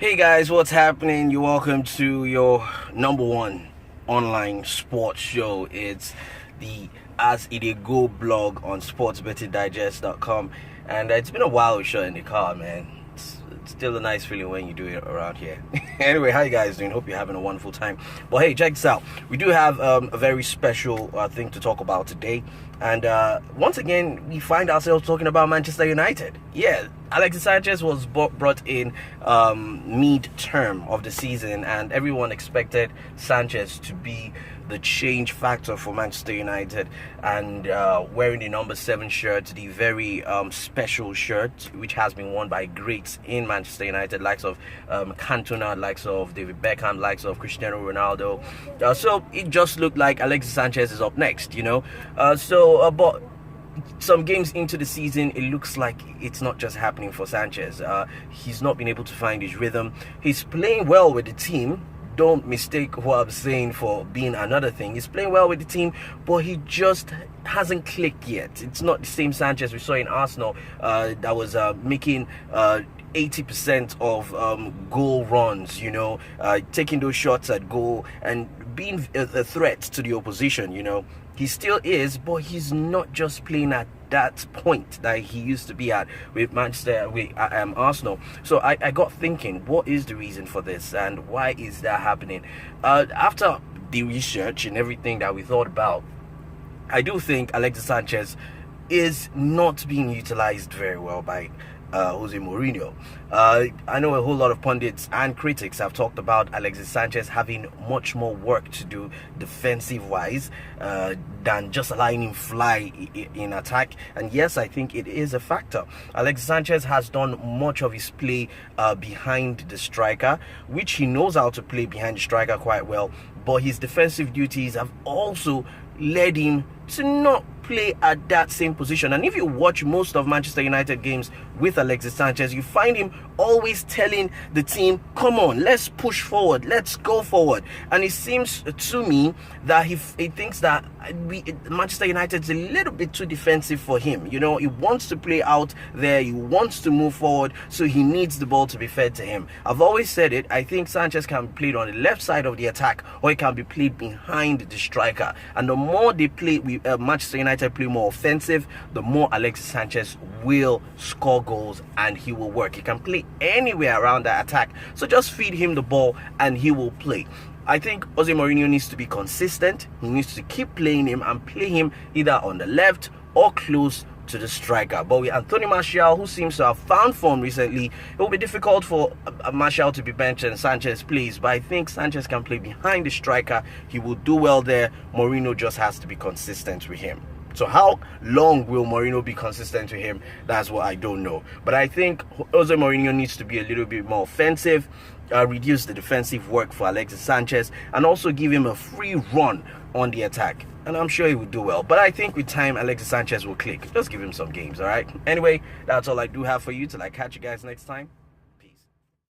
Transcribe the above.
Hey guys, what's happening? You're welcome to your number one online sports show. It's the As It Go blog on sportsbettingdigest.com, and it's been a while we shot in the car, man. It's still a nice feeling when you do it around here. Anyway, how you guys doing? Hope you're having a wonderful time. But hey, check this out. We do have a very special thing to talk about today. And once again, we find ourselves talking about Manchester United. Yeah, Alexis Sanchez was brought in mid-term of the season, and everyone expected Sanchez to be the change factor for Manchester United, and wearing the number 7 shirt, the very special shirt, which has been worn by greats in Manchester United, likes of Cantona, likes of David Beckham, likes of Cristiano Ronaldo. So it just looked like Alexis Sanchez is up next, you know. But some games into the season, it looks like it's not just happening for Sanchez. He's not been able to find his rhythm. He's playing well with the team. Don't mistake what I'm saying for being another thing. He's playing well with the team, but he just hasn't clicked yet. It's not the same Sanchez we saw in Arsenal that was making 80% of goal runs, you know, taking those shots at goal and being a threat to the opposition, you know. He still is, but he's not just playing at that point that he used to be at with Arsenal. So I got thinking, what is the reason for this and why is that happening? After the research and everything that we thought about, I do think Alexis Sanchez is not being utilized very well by Jose Mourinho. I know a whole lot of pundits and critics have talked about Alexis Sanchez having much more work to do defensive wise than just allowing him fly in attack, and yes, I think it is a factor. Alexis Sanchez has done much of his play behind the striker, which he knows how to play behind the striker quite well, but his defensive duties have also led him to not play at that same position. And if you watch most of Manchester United games with Alexis Sanchez, you find him always telling the team, come on, let's push forward, let's go forward. And it seems to me that he thinks that Manchester United is a little bit too defensive for him. You know, he wants to play out there, he wants to move forward, so he needs the ball to be fed to him. I've always said it, I think Sanchez can be played on the left side of the attack, or he can be played behind the striker. And the more they play, Manchester United play more offensive, the more Alexis Sanchez will score goals and he will work. He can play anywhere around that attack, so just feed him the ball and he will play. I think Jose Mourinho needs to be consistent. He needs to keep playing him and play him either on the left or close to the striker. But with Anthony Martial, who seems to have found form recently, it will be difficult for Martial to be benched and Sanchez plays. But I think Sanchez can play behind the striker. He will do well there. Mourinho just has to be consistent with him. So how long will Mourinho be consistent to him? That's what I don't know. But I think Jose Mourinho needs to be a little bit more offensive, reduce the defensive work for Alexis Sanchez, and also give him a free run on the attack. And I'm sure he will do well. But I think with time, Alexis Sanchez will click. Just give him some games, all right? Anyway, that's all I do have for you. Till I catch you guys next time.